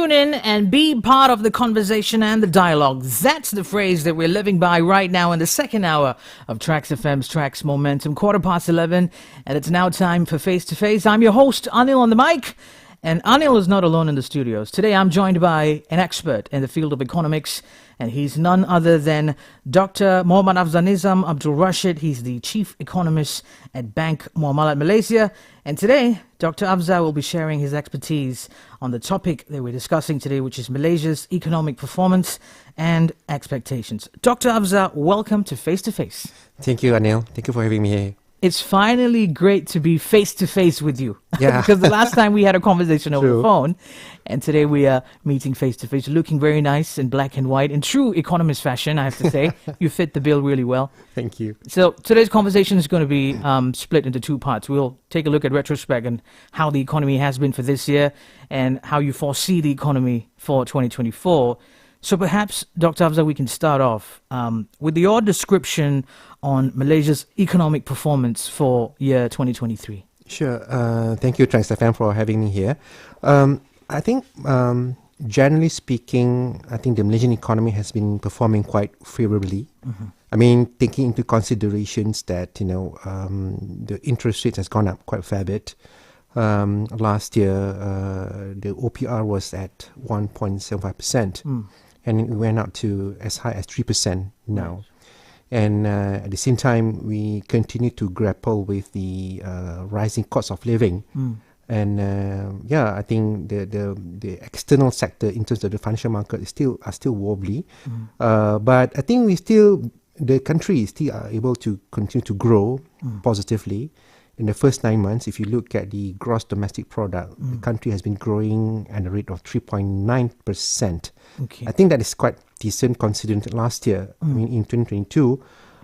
Tune in and be part of the conversation and the dialogue. That's the phrase that we're living by right now in the second hour of TRAXXfm's Trax Momentum, 11:15, and it's now time for Face to Face. I'm your host, Anil, on the mic, and Anil is not alone in the studios. Today I'm joined by an expert in the field of economics, and he's none other than Dr. Mohd Afzanizam Abdul Rashid. He's the chief economist at Bank Muamalat, Malaysia. And today, Dr. Afza will be sharing his expertise on the topic that we're discussing today, which is Malaysia's economic performance and expectations. Dr. Afza, welcome to Face to Face. Thank you, Anil. Thank you for having me here. It's finally great to be face to face with you. Yeah. Because the last time we had a conversation over True. the phone, and today we are meeting face to face, looking very nice in black and white, in true economist fashion, I have to say. You fit the bill really well. Thank you. So today's conversation is going to be split into two parts. We'll take a look at retrospect and how the economy has been for this year and how you foresee the economy for 2024. So perhaps, Dr. Afza, we can start off with your description on Malaysia's economic performance for year 2023. Sure. Thank you, TRAXXfm, for having me here. I think, generally speaking, I think the Malaysian economy has been performing quite favorably. Mm-hmm. I mean, taking into considerations that, the interest rates has gone up quite a fair bit. Last year, the OPR was at 1.75%. And it went up to as high as 3% now. Right. And at the same time, we continue to grapple with the rising cost of living. And I think the external sector in terms of the financial market are still wobbly. But I think the country is still able to continue to grow positively. In the first 9 months, if you look at the gross domestic product, the country has been growing at a rate of 3.9%. Okay. I think that is quite decent considering that last year, I mean, in 2022,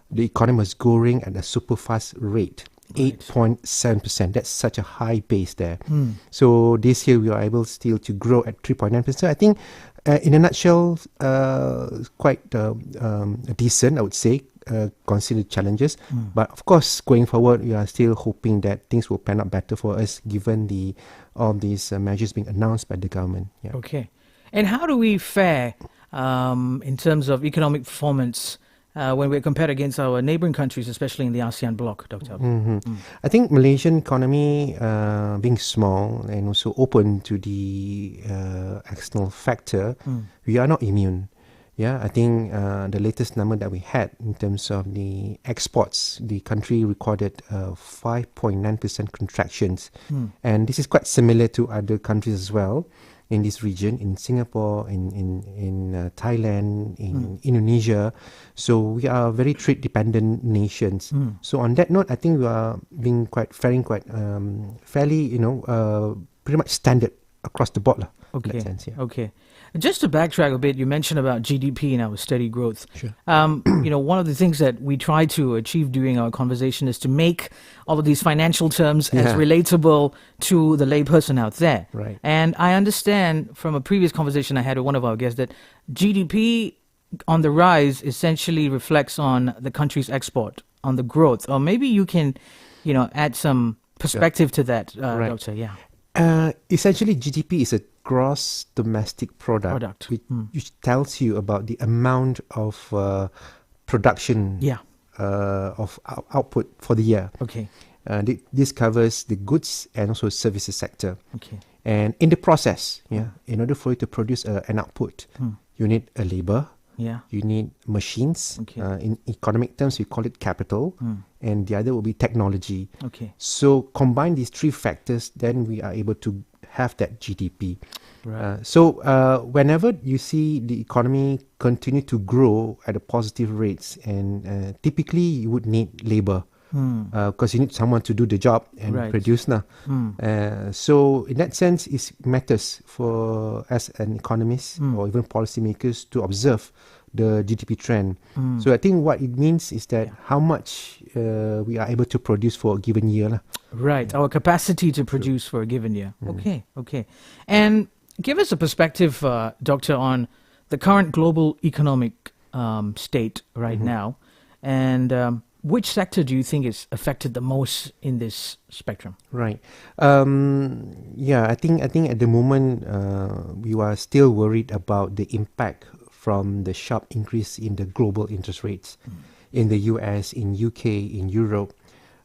the economy was growing at a super fast rate, 8.7%. That's such a high base there. So this year, we are able still to grow at 3.9%. I think, in a nutshell, quite decent, I would say. Consider challenges, but of course, going forward, we are still hoping that things will pan out better for us, given all these measures being announced by the government. Yeah. Okay, and how do we fare in terms of economic performance when we're compared against our neighboring countries, especially in the ASEAN bloc, Dr. I think Malaysian economy, being small and also open to the external factor, we are not immune. Yeah, I think the latest number that we had in terms of the exports, the country recorded 5.9% contractions. And this is quite similar to other countries as well in this region, in Singapore, in Thailand, in Indonesia. So we are very trade-dependent nations. So on that note, I think we are faring quite fairly, pretty much standard across the board. Okay. In that sense, yeah. Okay. Just to backtrack a bit, you mentioned about GDP and our steady growth. Sure. One of the things that we try to achieve during our conversation is to make all of these financial terms as relatable to the layperson out there. Right. And I understand from a previous conversation I had with one of our guests that GDP on the rise essentially reflects on the country's export, on the growth. Or maybe you can, add some perspective to that, right. Doctor. Yeah. Essentially, GDP is a gross domestic product. Which tells you about the amount of production of output for the year. Okay. This covers the goods and also services sector. Okay. And in the process, in order for you to produce an output, you need a labor. Yeah. You need machines. Okay. In economic terms, we call it capital. And the other will be technology. Okay. So combine these three factors, then we are able to have that GDP. Right. So whenever you see the economy continue to grow at a positive rates, and typically you would need labor. Because you need someone to do the job and produce now. So in that sense, it matters for as an economist or even policymakers to observe the GDP trend. So I think what it means is that how much we are able to produce for a given year. Right, our capacity to produce for a given year. Okay. And give us a perspective, Doctor, on the current global economic state right now. And which sector do you think is affected the most in this spectrum? Right. I think at the moment we are still worried about the impact from the sharp increase in the global interest rates in the US, in UK, in Europe,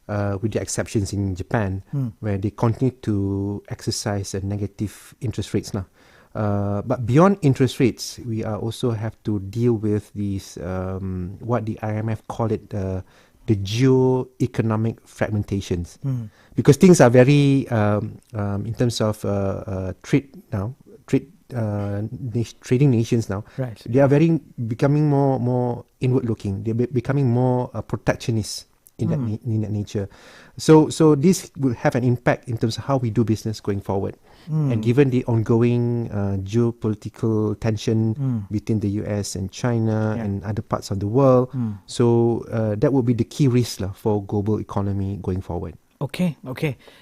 with the exceptions in Japan, where they continue to exercise a negative interest rates now. But beyond interest rates, we are also have to deal with these what the IMF call it the geo-economic fragmentations, because things are very in terms of trading nations now. Right. They are becoming more inward looking. They're becoming more protectionist in that nature. So this will have an impact in terms of how we do business going forward. And given the ongoing geopolitical tension between the US and China and other parts of the world, so that will be the key risk for global economy going forward. Okay.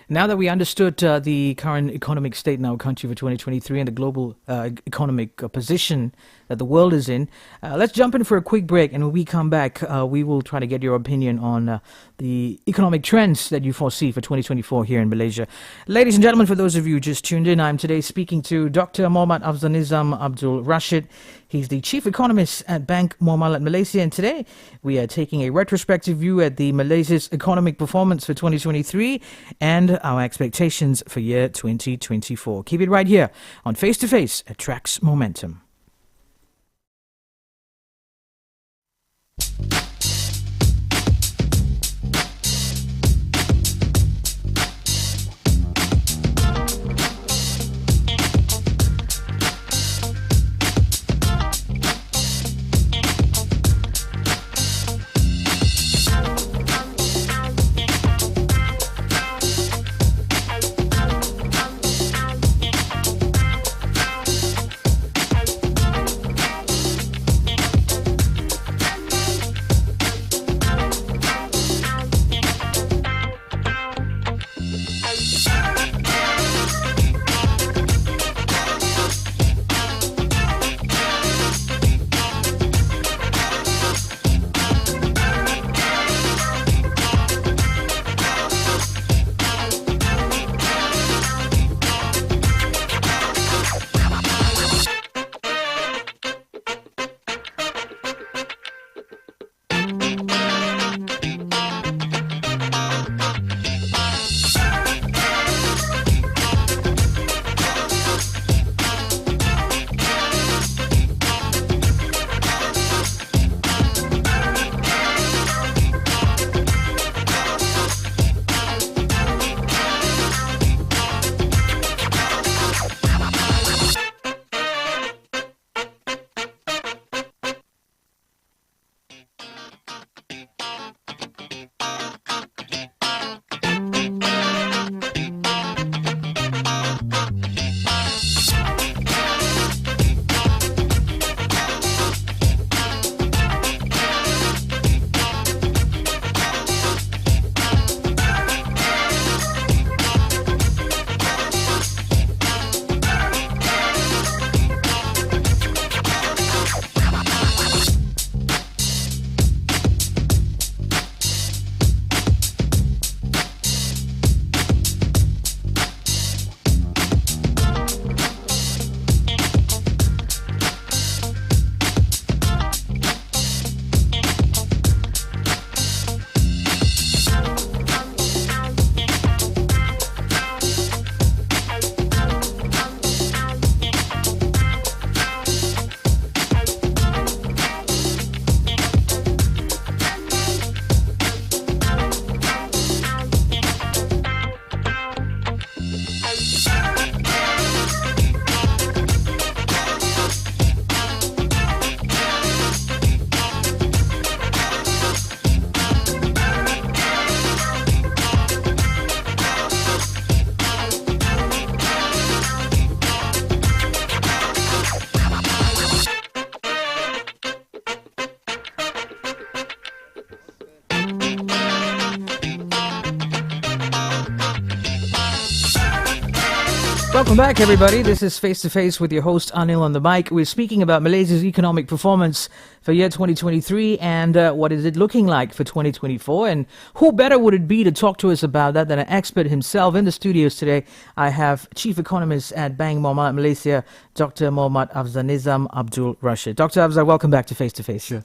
Now that we understood the current economic state in our country for 2023 and the global economic position that the world is in, let's jump in for a quick break. And when we come back, we will try to get your opinion on the economic trends that you foresee for 2024 here in Malaysia. Ladies and gentlemen, for those of you just tuned in, I'm today speaking to Dr. Muhammad Afzanizam Abdul Rashid. He's the chief economist at Bank Muamalat Malaysia, and today we are taking a retrospective view at the Malaysia's economic performance for 2023 and our expectations for year 2024. Keep it right here on Face to Face at TRAXX Momentum. Welcome back, everybody. This is Face to Face with your host, Anil, on the mic. We're speaking about Malaysia's economic performance for year 2023 and what is it looking like for 2024. And who better would it be to talk to us about that than an expert himself? In the studios today, I have Chief Economist at Bank Muamalat Malaysia, Dr. Muhammad Afzanizam Abdul Rashid. Dr. Afzal, welcome back to Face to Face. Sure.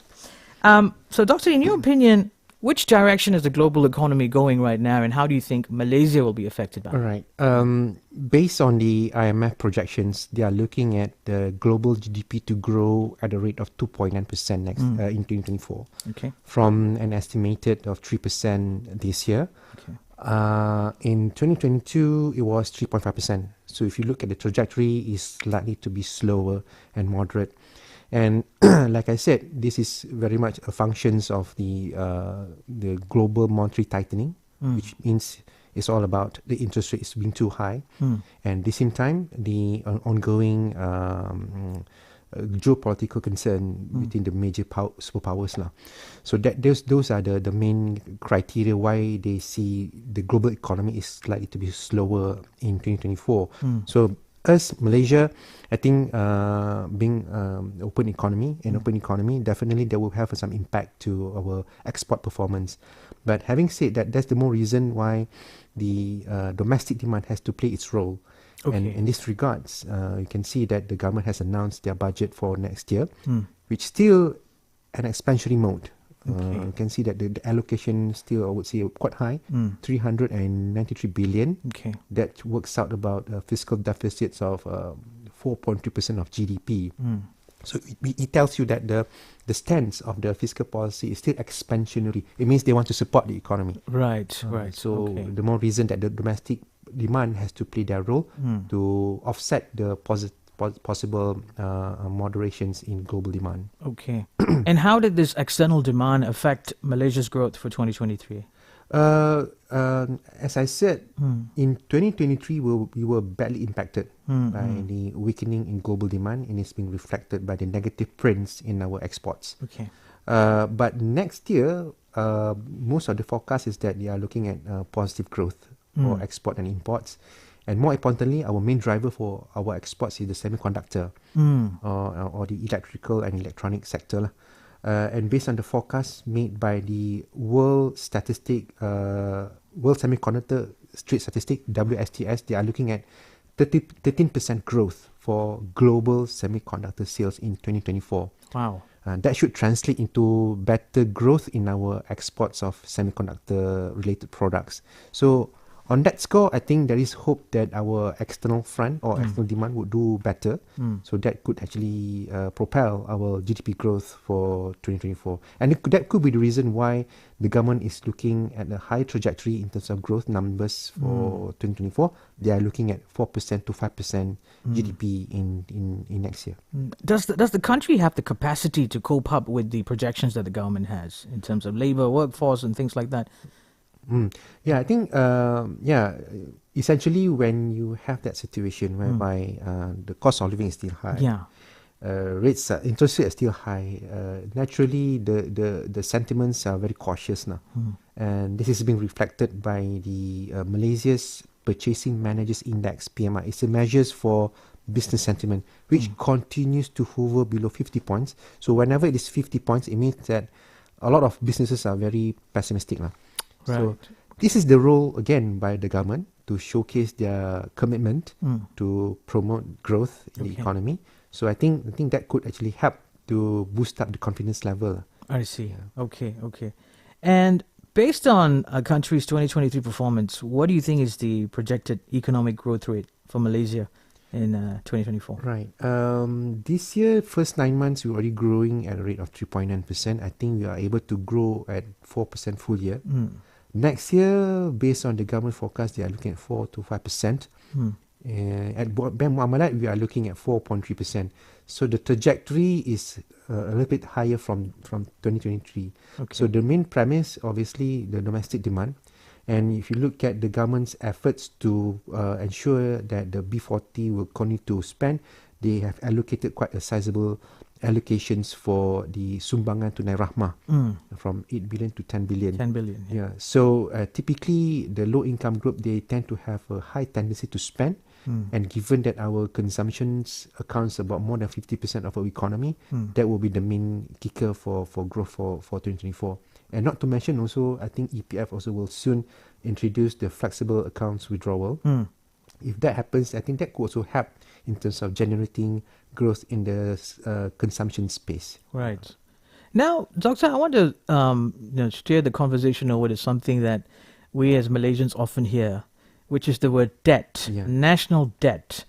So, Doctor, in your opinion, which direction is the global economy going right now, and how do you think Malaysia will be affected by it? All right. Based on the IMF projections, they are looking at the global GDP to grow at a rate of 2.9% next in 2024, Okay. from an estimated of 3% this year. Okay. In 2022, it was 3.5%. So if you look at the trajectory, it's likely to be slower and moderate. And like I said, this is very much a functions of the global monetary tightening, which means it's all about the interest rates being too high. And at the same time, the ongoing geopolitical concern between the major superpowers. So those are the main criteria why they see the global economy is likely to be slower in 2024. So us, Malaysia, I think being open economy, definitely that will have some impact to our export performance. But having said that, that's the more reason why the domestic demand has to play its role. Okay. And in this regards, you can see that the government has announced their budget for next year, which still an expansionary mode. You can see that the allocation still, I would say, quite high, 393 billion. Okay. That works out about fiscal deficits of 4.2% of GDP. So it tells you that the stance of the fiscal policy is still expansionary. It means they want to support the economy. Right, right. So okay. the more reason that the domestic demand has to play their role to offset the possible moderations in global demand. Okay. And how did this external demand affect Malaysia's growth for 2023? As I said, in 2023, we were badly impacted by the weakening in global demand, and it's been reflected by the negative prints in our exports. Okay. But next year, most of the forecast is that they are looking at positive growth for export and imports. And more importantly, our main driver for our exports is the semiconductor or the electrical and electronic sector. And based on the forecast made by the World Semiconductor Trade Statistic, WSTS, they are looking at 13% growth for global semiconductor sales in 2024. Wow. That should translate into better growth in our exports of semiconductor-related products. So on that score, I think there is hope that our external front or external demand would do better. So that could actually propel our GDP growth for 2024. And that could be the reason why the government is looking at a high trajectory in terms of growth numbers for 2024. They are looking at 4% to 5% GDP in next year. Does the country have the capacity to cope up with the projections that the government has in terms of labor, workforce, and things like that? Yeah, I think, essentially when you have that situation whereby the cost of living is still high, interest rates are still high, naturally the sentiments are very cautious now. And this is being reflected by the Malaysia's Purchasing Managers Index, PMI. It's a measures for business sentiment, which continues to hover below 50 points. So whenever it is 50 points, it means that a lot of businesses are very pessimistic now. Right. So this is the role again by the government to showcase their commitment to promote growth in the economy. So I think that could actually help to boost up the confidence level. I see. Yeah. Okay. And based on a country's 2023 performance, what do you think is the projected economic growth rate for Malaysia in 2024? Right. This year, first 9 months, we're already growing at a rate of 3.9%. I think we are able to grow at 4% full year. Next year, based on the government forecast, they are looking at 4 to 5%. At Bank Muamalat, we are looking at 4.3%. So the trajectory is a little bit higher from 2023. Okay. So the main premise, obviously, the domestic demand. And if you look at the government's efforts to ensure that the B40 will continue to spend, they have allocated quite a sizable allocations for the Sumbangan Tunai Rahmah from 8 billion to 10 billion. 10 billion. Yeah. So typically, the low-income group, they tend to have a high tendency to spend. And given that our consumptions accounts about more than 50% of our economy, that will be the main kicker for growth for 2024. And not to mention also, I think EPF also will soon introduce the flexible accounts withdrawal. If that happens, I think that could also help in terms of generating growth in the consumption space. Right. Now, Doctor, I want to steer the conversation over to something that we as Malaysians often hear, which is the word debt, national debt.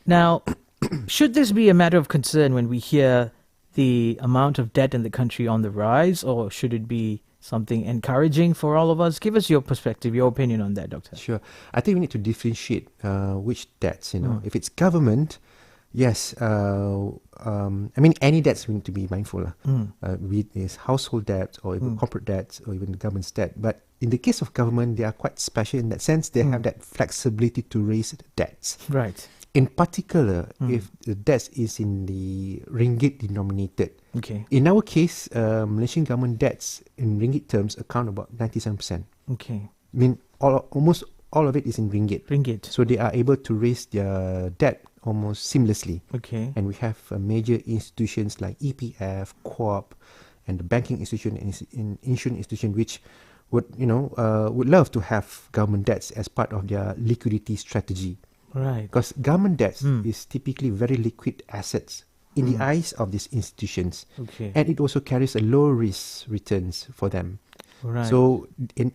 Now, should this be a matter of concern when we hear the amount of debt in the country on the rise, or should it be something encouraging for all of us? Give us your perspective, your opinion on that, Doctor. Sure. I think we need to differentiate which debts, If it's government, yes, I mean, any debts we need to be mindful. Be it is household debts or even corporate debts or even government's debt. But in the case of government, they are quite special in that sense. They have that flexibility to raise debts. Right. In particular, if the debt is in the ringgit denominated. Okay. In our case, Malaysian government debts in ringgit terms account about 97%. Okay. I mean, almost all of it is in ringgit. Ringgit. So they are able to raise their debt almost seamlessly. Okay. And we have major institutions like EPF, Co-op, and the banking institution and insurance institution, which would love to have government debts as part of their liquidity strategy. Right. Because government debts is typically very liquid assets in the eyes of these institutions. Okay. And it also carries a low risk returns for them. Right. So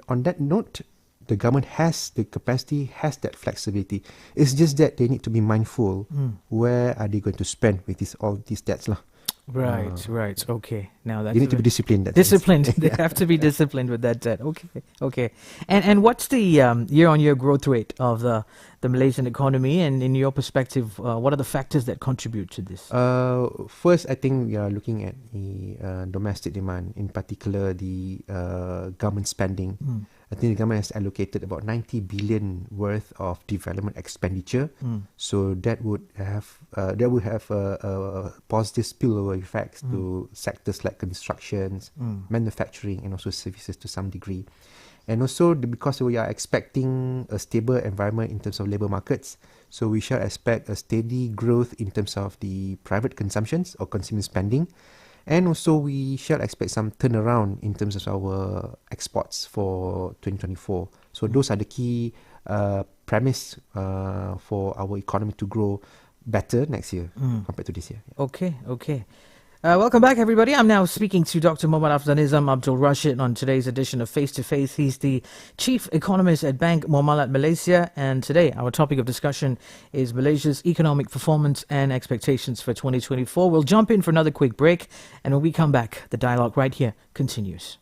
on that note, the government has the capacity, has that flexibility. It's just that they need to be mindful where are they going to spend with all these debts. Right. Okay. Now that's you need to be disciplined. Disciplined. They have to be disciplined with that debt. Okay. And what's the year-on-year growth rate of the Malaysian economy? And in your perspective, what are the factors that contribute to this? First, I think we are looking at the domestic demand, in particular the government spending. I think the government has allocated about 90 billion worth of development expenditure. So that would have a positive spillover effects to sectors like constructions, manufacturing, and also services to some degree. And also because we are expecting a stable environment in terms of labour markets, so we shall expect a steady growth in terms of the private consumptions or consumer spending. And also we shall expect some turnaround in terms of our exports for 2024. So those are the key premise for our economy to grow better next year compared to this year. Okay. Welcome back, everybody. I'm now speaking to Dr. Afzanizam Abdul Rashid on today's edition of Face to Face. He's the Chief Economist at Bank Muamalat Malaysia. And today, our topic of discussion is Malaysia's economic performance and expectations for 2024. We'll jump in for another quick break. And when we come back, the dialogue right here continues.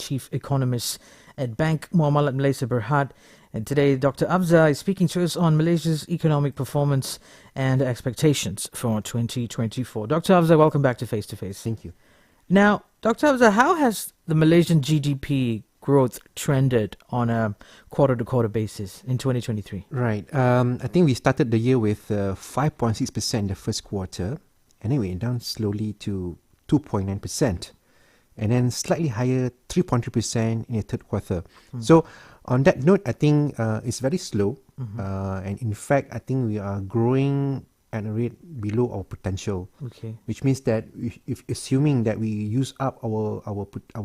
Chief Economist at Bank Muamalat Malaysia Berhad. And today, Dr. Afza is speaking to us on Malaysia's economic performance and expectations for 2024. Dr. Afza, welcome back to Face to Face. Thank you. Now, Dr. Afza, how has the Malaysian GDP growth trended on a quarter-to-quarter basis in 2023? Right. I think we started the year with 5.6% in the first quarter, and then we went down slowly to 2.9%, and then slightly higher, 3.3% in the third quarter. So, on that note, I think it's very slow, and in fact, I think we are growing at a rate below our potential. Okay. Which means that if assuming that we use up our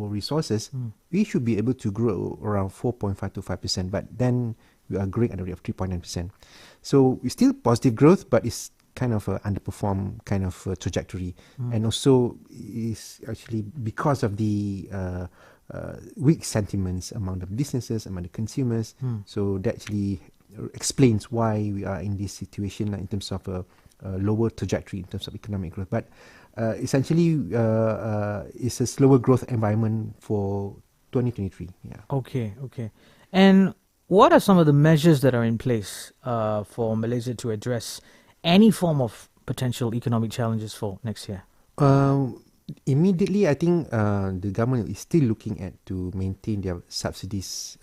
resources, we should be able to grow around 4.5 to 5%. But then we are growing at a rate of 3.9%. So it's still positive growth, but it's kind of underperform kind of trajectory, and also is actually because of the weak sentiments among the businesses, among the consumers. So that actually explains why we are in this situation in terms of a lower trajectory in terms of economic growth. But essentially, it's a slower growth environment for 2023. Yeah. Okay. And what are some of the measures that are in place for Malaysia to address any form of potential economic challenges for next year? Immediately, I think the government is still looking at to maintain their subsidies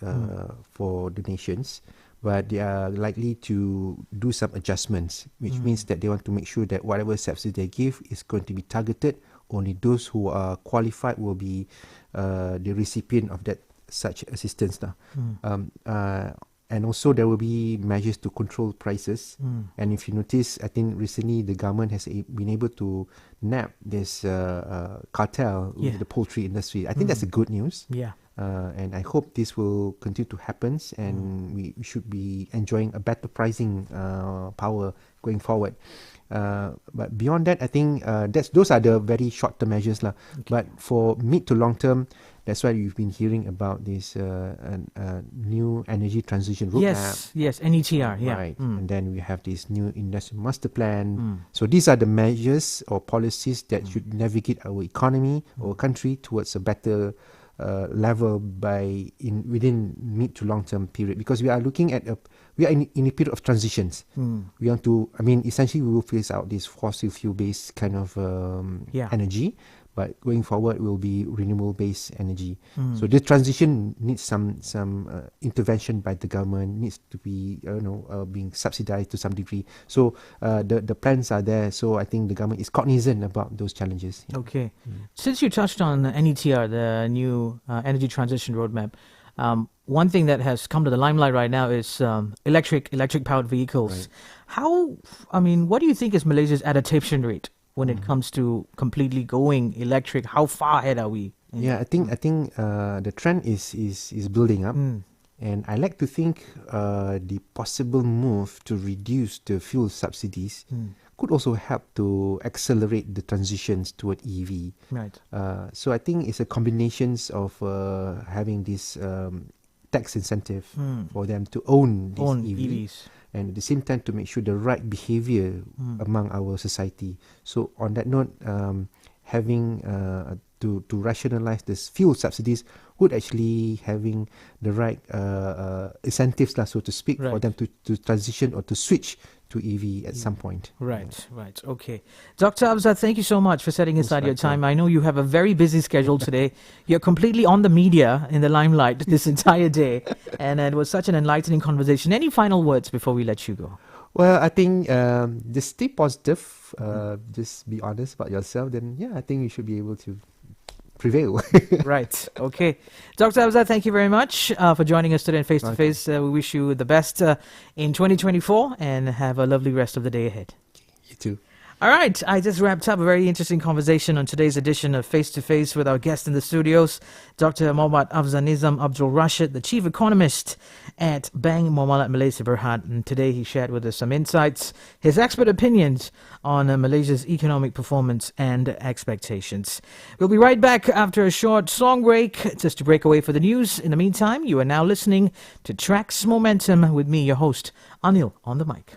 for the nations, but they are likely to do some adjustments, which means that they want to make sure that whatever subsidy they give is going to be targeted. Only those who are qualified will be the recipient of that such assistance. And also there will be measures to control prices. And if you notice, I think recently the government has been able to nab this cartel with the poultry industry. I think that's a good news. Yeah. And I hope this will continue to happen, and we should be enjoying a better pricing power going forward. But beyond that, I think those are the very short-term measures. Okay. But for mid to long-term, that's why you've been hearing about this new energy transition roadmap. Yes, NETR, yeah. Right, and then we have this new industrial master plan. So these are the measures or policies that should navigate our economy or country towards a better level within mid to long term period, because we are looking at we are in a period of transitions. We want to, essentially we will phase out this fossil fuel based kind of energy, but going forward will be renewable based energy. So the transition needs some intervention by the government, needs to be being subsidized to some degree. So the plans are there. So I think the government is cognizant about those challenges. Okay. Since you touched on NETR, the new energy transition roadmap, one thing that has come to the limelight right now is electric powered vehicles. Right. What do you think is Malaysia's adaptation rate when it comes to completely going electric? How far ahead are we? I think the trend is building up, and I like to think the possible move to reduce the fuel subsidies could also help to accelerate the transitions toward EV. Right. So I think it's a combination of having this tax incentive for them to own these EVs. And at the same time to make sure the right behavior among our society. So on that note, having to rationalize this fuel subsidies would actually having the right incentives, so to speak, for them to transition or to switch to EV at some point. Right. Okay. Dr. Afza, thank you so much for setting aside your time. I know you have a very busy schedule today. You're completely on the media, in the limelight this entire day. And it was such an enlightening conversation. Any final words before we let you go? Well, I think just stay positive. Just be honest about yourself. Then, I think you should be able to prevail. Right. Okay. Dr. Afza, thank you very much for joining us today in Face to Face. We wish you the best in 2024 and have a lovely rest of the day ahead. You too. All right, I just wrapped up a very interesting conversation on today's edition of Face to Face with our guest in the studios, Dr. Mohd Afzanizam Abdul Rashid, the Chief Economist at Bank Muamalat Malaysia Berhad. And today he shared with us some insights, his expert opinions on Malaysia's economic performance and expectations. We'll be right back after a short song break, just to break away for the news. In the meantime, you are now listening to TRAXX's Momentum with me, your host, Anil, on the mic.